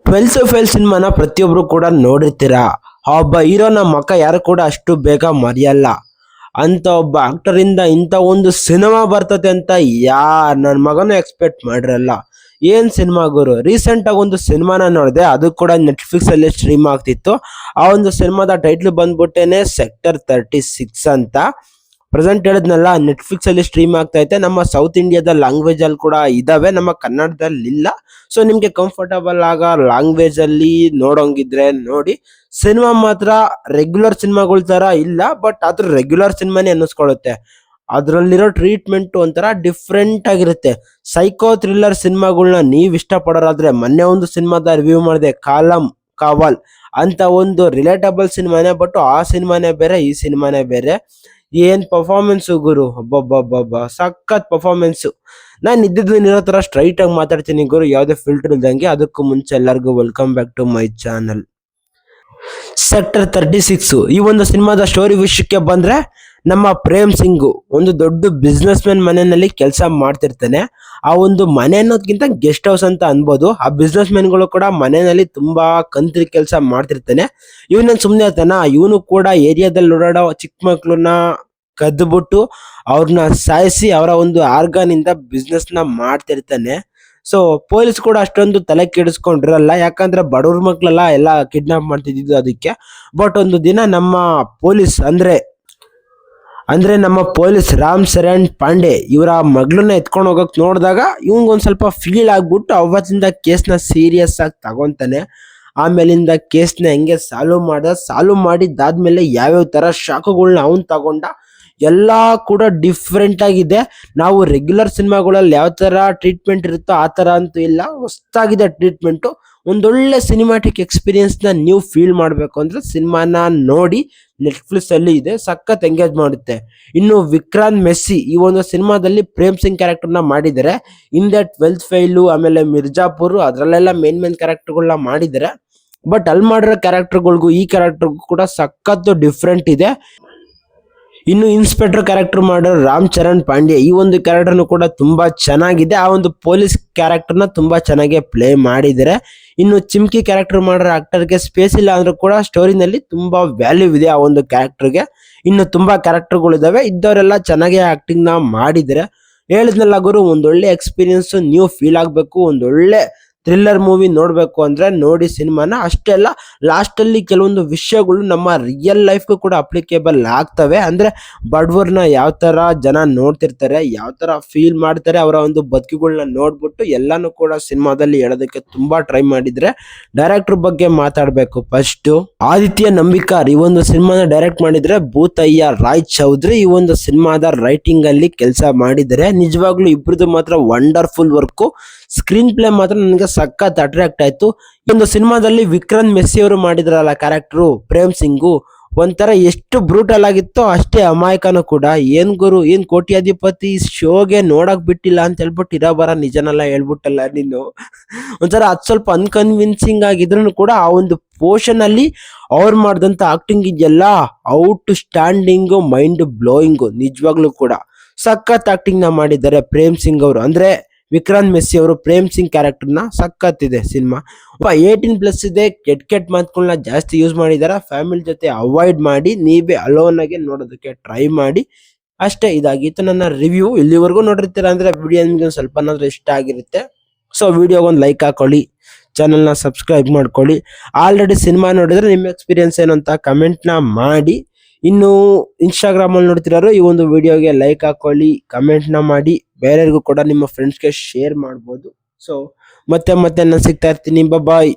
Twelfth fail ಸಿನಿಮಾನ ಪ್ರತಿಯೊಬ್ರು ಕೂಡ ನೋಡಿರ್ತೀರಾ. ಆ ಒಬ್ಬ ಹೀರೋನ ಮಕ್ಕ ಯಾರು ಕೂಡ ಅಷ್ಟು ಬೇಗ ಮರೆಯಲ್ಲ. ಅಂತ ಒಬ್ಬ ಆಕ್ಟರ್ ಇಂದ ಇಂಥ ಒಂದು ಸಿನಿಮಾ ಬರ್ತದೆ ಅಂತ ನನ್ನ ಮಗನೂ ಎಕ್ಸ್ಪೆಕ್ಟ್ ಮಾಡಿರಲ್ಲ. ಏನ್ ಸಿನಿಮಾ ಗುರು, ರೀಸೆಂಟ್ ಆಗಿ ಒಂದು ಸಿನಿಮಾನ ನೋಡಿದೆ, ಅದು ಕೂಡ ನೆಟ್ಫ್ಲಿಕ್ಸ್ ಅಲ್ಲಿ ಸ್ಟ್ರೀಮ್ ಆಗ್ತಿತ್ತು. ಆ ಒಂದು ಸಿನಿಮಾದ ಟೈಟ್ಲ್ ಬಂದ್ಬಿಟ್ಟೇನೆ ಸೆಕ್ಟರ್ 36 ಅಂತ. ಪ್ರೆಸೆಂಟ್ ಹೇಳಿದ್ನಲ್ಲ, ನೆಟ್ಫ್ಲಿಕ್ಸ್ ಅಲ್ಲಿ ಸ್ಟ್ರೀಮ್ ಆಗ್ತಾ ಐತೆ. ನಮ್ಮ ಸೌತ್ ಇಂಡಿಯಾದ ಲ್ಯಾಂಗ್ವೇಜ್ ಅಲ್ಲಿ ಕೂಡ ಇದಾವೆ, ನಮ್ಮ ಕನ್ನಡದಲ್ಲಿ ಇಲ್ಲ. ಸೊ ನಿಮ್ಗೆ ಕಂಫರ್ಟಬಲ್ ಆಗ ಲ್ಯಾಂಗ್ವೇಜ್ ಅಲ್ಲಿ ನೋಡೋಂಗಿದ್ರೆ ನೋಡಿ. ಸಿನಿಮಾ ಮಾತ್ರ ರೆಗ್ಯುಲರ್ ಸಿನಿಮಾಗಳ ತರ ಇಲ್ಲ, ಬಟ್ ಅದ್ರ ರೆಗ್ಯುಲರ್ ಸಿನಿಮಾನೇ ಅನ್ನಿಸ್ಕೊಳ್ಳುತ್ತೆ. ಅದ್ರಲ್ಲಿರೋ ಟ್ರೀಟ್ಮೆಂಟ್ ಒಂಥರ ಡಿಫ್ರೆಂಟ್ ಆಗಿರುತ್ತೆ. ಸೈಕೋ ಥ್ರಿಲ್ಲರ್ ಸಿನಿಮಾಗಳನ್ನ ನೀವ್ ಇಷ್ಟಪಡೋರಾದ್ರೆ, ಮೊನ್ನೆ ಒಂದು ಸಿನಿಮಾದ ರಿವ್ಯೂ ಮಾಡಿದೆ, ಕಾವಲ್ ಅಂತ ಒಂದು ರಿಲೇಟಬಲ್ ಸಿನಿಮಾನೇ, ಬಟ್ ಆ ಸಿನಿಮಾನೇ ಬೇರೆ, ಈ ಸಿನಿಮಾನೇ ಬೇರೆ. ಏನ್ ಪರ್ಫಾರ್ಮೆನ್ಸ್ ಗುರು, ಅಬ್ಬಬ್ಬಬ್ಬ ಸಖತ್ ಪರ್ಫಾರ್ಮೆನ್ಸ್. ನಾನು ಇರೋ ತರ ಸ್ಟ್ರೈಟ್ ಆಗಿ ಮಾತಾಡ್ತೀನಿ ಗುರು, ಯಾವ್ದೇ ಫಿಲ್ಟರ್ ಇಲ್ದಂಗೆ. ಅದಕ್ಕೂ ಮುಂಚೆ ಎಲ್ಲರಿಗೂ welcome back to my channel. Sector 36 ಈ ಒಂದು ಸಿನಿಮಾದ ಸ್ಟೋರಿ ವಿಷಯಕ್ಕೆ ಬಂದ್ರೆ, ನಮ್ಮ ಪ್ರೇಮ್ ಸಿಂಗ್ ಒಂದು ದೊಡ್ಡ ಬಿಸ್ನೆಸ್ ಮ್ಯಾನ್ ಮನೆಯಲ್ಲಿ ಕೆಲಸ ಮಾಡ್ತಿರ್ತಾನೆ. ಆ ಒಂದು ಮನೆ ಅನ್ನೋದ್ಕಿಂತ ಗೆಸ್ಟ್ ಹೌಸ್ ಅಂತ ಅನ್ಬೋದು. ಆ ಬಿಸ್ನೆಸ್ ಮ್ಯಾನ್ಗಳು ಕೂಡ ಮನೆಯಲ್ಲಿ ತುಂಬಾ ಕಂತ್ರಿ ಕೆಲಸ ಮಾಡ್ತಿರ್ತಾನೆ. ಇವನ ಸುಮ್ನೆ ಇರ್ತಾನ, ಇವನು ಕೂಡ ಏರಿಯಾದಲ್ಲಿ ಓಡಾಡೋ ಚಿಕ್ಕ ಮಕ್ಳನ್ನ ಕದ್ದುಬಿಟ್ಟು ಅವ್ರನ್ನ ಸಾಯಿಸಿ ಅವರ ಒಂದು ಆರ್ಗನ್ ಇಂದ ಬಿಸ್ನೆಸ್ ನ ಮಾಡ್ತಿರ್ತಾನೆ. ಸೊ ಪೊಲೀಸ್ ಕೂಡ ಅಷ್ಟೊಂದು ತಲೆ ಕೆಡಿಸ್ಕೊಂಡಿರಲ್ಲ, ಯಾಕಂದ್ರೆ ಬಡವ್ರ ಮಕ್ಳೆಲ್ಲ ಎಲ್ಲ ಕಿಡ್ನಾಪ್ ಮಾಡ್ತಿದ್ದು ಅದಕ್ಕೆ. ಬಟ್ ಒಂದು ದಿನ ನಮ್ಮ ಪೊಲೀಸ್ ಅಂದ್ರೆ ನಮ್ಮ ಪೊಲೀಸ್ ರಾಮ್ ಶರಣ್ ಪಾಂಡೆ ಇವರ ಮಗಳನ್ನ ಎತ್ಕೊಂಡು ಹೋಗಕ್ ನೋಡಿದಾಗ ಇವಂಗೊಂದ್ ಸ್ವಲ್ಪ ಫೀಲ್ ಆಗ್ಬಿಟ್ಟು ಅವತ್ತಿಂದ ಕೇಸ್ನ ಸೀರಿಯಸ್ ಆಗಿ ತಗೊಂತಾನೆ. ಆಮೇಲಿಂದ ಕೇಸ್ನ ಹೆಂಗೆ ಸಾಲ್ವ್ ಮಾಡಿದ್ದಾದ್ಮೇಲೆ ಯಾವ್ಯಾವ ತರ ಶಾಖಗಳನ್ನ ಅವನ್ ತಗೊಂಡ ಎಲ್ಲ ಕೂಡ ಡಿಫ್ರೆಂಟ್ ಆಗಿದೆ. ನಾವು ರೆಗ್ಯುಲರ್ ಸಿನಿಮಾಗಳಲ್ಲಿ ಯಾವ ತರ ಟ್ರೀಟ್ಮೆಂಟ್ ಇರುತ್ತೋ ಆ ತರ ಅಂತೂ ಇಲ್ಲ, ಹೊಸದಾಗಿದೆ ಟ್ರೀಟ್ಮೆಂಟು. ಒಂದೊಳ್ಳೆ ಸಿನಿಮಾಟಿಕ್ ಎಕ್ಸ್ಪೀರಿಯನ್ಸ್ ನ ನೀವು ಫೀಲ್ ಮಾಡ್ಬೇಕು ಅಂದ್ರೆ ಸಿನಿಮಾನ ನೋಡಿ. ನೆಟ್ಫ್ಲಿಕ್ಸ್ ಅಲ್ಲಿ ಇದೆ, ಸಖತ್ ಎಂಗೇಜ್ ಮಾಡುತ್ತೆ. ಇನ್ನು ವಿಕ್ರಾಂತ್ ಮೆಸ್ಸಿ ಈ ಒಂದು ಸಿನಿಮಾದಲ್ಲಿ ಪ್ರೇಮ್ ಸಿಂಗ್ ಕ್ಯಾರೆಕ್ಟರ್ ನ ಮಾಡಿದ್ದಾರೆ. ಹಿಂದೆ 12th ಫೇಲ್, ಆಮೇಲೆ ಮಿರ್ಜಾಪುರ್, ಅದ್ರಲ್ಲೆಲ್ಲ ಮೇನ್ ಕ್ಯಾರೆಕ್ಟರ್ಗಳನ್ನ ಮಾಡಿದ್ದಾರೆ. ಬಟ್ ಅಲ್ಲಿ ಮಾಡಿರೋ ಕ್ಯಾರೆಕ್ಟರ್ಗಳಿಗೂ ಈ ಕ್ಯಾರೆಕ್ಟರ್ಗೂ ಕೂಡ ಸಖತ್ ಡಿಫ್ರೆಂಟ್ ಇದೆ. ಇನ್ನು ಇನ್ಸ್ಪೆಕ್ಟರ್ ಕ್ಯಾರೆಕ್ಟರ್ ಮಾಡೋ ರಾಮ್ ಚರಣ್ ಪಾಂಡೆ ಈ ಒಂದು ಕ್ಯಾರೆಕ್ಟರ್ನು ಕೂಡ ತುಂಬಾ ಚೆನ್ನಾಗಿದೆ. ಆ ಒಂದು ಪೊಲೀಸ್ ಕ್ಯಾರೆಕ್ಟರ್ನ ತುಂಬಾ ಚೆನ್ನಾಗಿ ಪ್ಲೇ ಮಾಡಿದ್ದಾರೆ. ಇನ್ನು ಚಿಮ್ಕಿ ಕ್ಯಾರೆಕ್ಟರ್ ಮಾಡೋ ಆಕ್ಟರ್ಗೆ ಸ್ಪೇಸ್ ಇಲ್ಲ ಅಂದ್ರೂ ಕೂಡ ಸ್ಟೋರಿನಲ್ಲಿ ತುಂಬಾ ವ್ಯಾಲ್ಯೂ ಇದೆ ಆ ಒಂದು ಕ್ಯಾರೆಕ್ಟರ್ಗೆ. ಇನ್ನು ತುಂಬಾ ಕ್ಯಾರೆಕ್ಟರ್ಗಳು ಇದಾವೆ, ಇದ್ದವರೆಲ್ಲ ಚೆನ್ನಾಗಿ ಆಕ್ಟಿಂಗ್ ನ ಮಾಡಿದ್ದಾರೆ. ಹೇಳಿದ್ನಲ್ಲ ಗುರು, ಒಂದೊಳ್ಳೆ ಎಕ್ಸ್ಪೀರಿಯನ್ಸ್ ನೀವು ಫೀಲ್ ಆಗ್ಬೇಕು, ಒಂದೊಳ್ಳೆ ಥ್ರಿಲ್ಲರ್ ಮೂವಿ ನೋಡ್ಬೇಕು ಅಂದ್ರೆ ನೋಡಿ ಸಿನಿಮಾನ. ಅಷ್ಟೇ ಅಲ್ಲ, ಲಾಸ್ಟ್ ಅಲ್ಲಿ ಕೆಲವೊಂದು ವಿಷಯಗಳು ನಮ್ಮ ರಿಯಲ್ ಲೈಫ್ಗೂ ಕೂಡ ಅಪ್ಲಿಕೇಬಲ್ ಆಗ್ತವೆ. ಅಂದ್ರೆ ಬಡವರ್ನ ಯಾವ ತರ ಜನ ನೋಡ್ತಿರ್ತಾರೆ, ಯಾವ ತರ ಫೀಲ್ ಮಾಡ್ತಾರೆ, ಅವರ ಒಂದು ಬದುಕುಗಳನ್ನ ನೋಡ್ಬಿಟ್ಟು ಎಲ್ಲಾನು ಕೂಡ ಸಿನಿಮಾದಲ್ಲಿ ಹೇಳೋದಕ್ಕೆ ತುಂಬಾ ಟ್ರೈ ಮಾಡಿದ್ರೆ. ಡೈರೆಕ್ಟರ್ ಬಗ್ಗೆ ಮಾತಾಡ್ಬೇಕು. ಫಸ್ಟ್ ಆದಿತ್ಯ ನಂಬಿಕಾರ್ ಈ ಒಂದು ಸಿನಿಮಾನ ಡೈರೆಕ್ಟ್ ಮಾಡಿದ್ರೆ, ಭೂತಯ್ಯ ರಾಯ್ ಚೌಧರಿ ಈ ಒಂದು ಸಿನಿಮಾದ ರೈಟಿಂಗ್ ಅಲ್ಲಿ ಕೆಲಸ ಮಾಡಿದ್ದಾರೆ. ನಿಜವಾಗ್ಲೂ ಇಬ್ರದ್ದು ಮಾತ್ರ ವಂಡರ್ಫುಲ್ ವರ್ಕ್. ಸ್ಕ್ರೀನ್ ಪ್ಲೇ ಮಾತ್ರ ನನಗೆ ಸಖತ್ ಅಟ್ರಾಕ್ಟ್ ಆಯ್ತು. ಈ ಒಂದು ಸಿನಿಮಾದಲ್ಲಿ ವಿಕ್ರಾಂತ್ ಮೆಸ್ಸಿ ಅವರು ಮಾಡಿದ್ರಲ್ಲ ಕ್ಯಾರೆಕ್ಟರ್ ಪ್ರೇಮ್ ಸಿಂಗು, ಒಂಥರ ಎಷ್ಟು ಬ್ರೂಟಲ್ ಆಗಿತ್ತೋ ಅಷ್ಟೇ ಅಮಾಯಕನೂ ಕೂಡ. ಏನ್ ಗುರು, ಏನ್ ಕೋಟ್ಯಾಧಿಪತಿ ಶೋಗೆ ನೋಡಕ್ ಬಿಟ್ಟಿಲ್ಲ ಅಂತ ಹೇಳ್ಬಿಟ್ಟು ಇರೋಬರ ನಿಜನೆಲ್ಲ ಹೇಳ್ಬಿಟ್ಟಲ್ಲ ನೀನು. ಒಂಥರ ಅದ್ ಸ್ವಲ್ಪ ಅನ್ಕನ್ವಿನ್ಸಿಂಗ್ ಆಗಿದ್ರು ಕೂಡ ಆ ಒಂದು ಪೋರ್ಷನ್ ಅಲ್ಲಿ ಅವ್ರು ಮಾಡಿದಂತ ಆಕ್ಟಿಂಗ್ ಇದೆಯಲ್ಲ, ಔಟ್ ಸ್ಟ್ಯಾಂಡಿಂಗ್, ಮೈಂಡ್ ಬ್ಲೋಯಿಂಗ್. ನಿಜವಾಗ್ಲೂ ಕೂಡ ಸಖತ್ ಆಕ್ಟಿಂಗ್ ನ ಮಾಡಿದ್ದಾರೆ ಪ್ರೇಮ್ ಸಿಂಗ್ ಅವರು. ಅಂದ್ರೆ ವಿಕ್ರಾಂತ್ ಮೆಸ್ಸಿ ಅವರು ಪ್ರೇಮ್ ಸಿಂಗ್ ಕ್ಯಾರೆಕ್ಟರ್ ನ ಸಖತ್ ಇದೆ ಸಿನಿಮಾ. 18+ ಇದೆ. ಕೆಟ್ಟ ಮಾತುಗಳನ್ನ ಜಾಸ್ತಿ ಯೂಸ್ ಮಾಡಿದಾರ. ಫ್ಯಾಮಿಲಿ ಜೊತೆ ಅವಾಯ್ಡ್ ಮಾಡಿ, ನೀವೇ ಅಲೋನ್ ಆಗಿ ನೋಡೋದಕ್ಕೆ ಟ್ರೈ ಮಾಡಿ. ಅಷ್ಟೇ, ಇದಾಗಿತ್ತು ನನ್ನ ರಿವ್ಯೂ. ಇಲ್ಲಿವರೆಗೂ ನೋಡಿರ್ತೀರ ಅಂದ್ರೆ ವಿಡಿಯೋ ನಿಮ್ಗೆ ಸ್ವಲ್ಪ ಇಷ್ಟ ಆಗಿರುತ್ತೆ. ಸೊ ವಿಡಿಯೋಗೊಂದು ಲೈಕ್ ಹಾಕೊಳ್ಳಿ, ಚಾನಲ್ನ ಸಬ್ಸ್ಕ್ರೈಬ್ ಮಾಡ್ಕೊಳ್ಳಿ. ಆಲ್ರೆಡಿ ಸಿನಿಮಾ ನೋಡಿದ್ರೆ ನಿಮ್ಮ ಎಕ್ಸ್ಪೀರಿಯನ್ಸ್ ಏನು ಅಂತ ಕಮೆಂಟ್ ನ ಮಾಡಿ. ಇನ್ನು ಇನ್ಸ್ಟಾಗ್ರಾಮ್ ಅಲ್ಲಿ ನೋಡ್ತಿರೋರು ಈ ಒಂದು ವಿಡಿಯೋಗೆ ಲೈಕ್ ಹಾಕೊಳ್ಳಿ, ಕಮೆಂಟ್ ನ ಮಾಡಿ. ಬೇರೆಯವ್ರಿಗೂ ಕೂಡ ನಿಮ್ಮ ಫ್ರೆಂಡ್ಸ್ಗೆ ಶೇರ್ ಮಾಡ್ಬೋದು. ಸೊ ಮತ್ತೆ ನಾನು ಸಿಗ್ತಾ ಇರ್ತೀನಿ. ಬಾಯ್.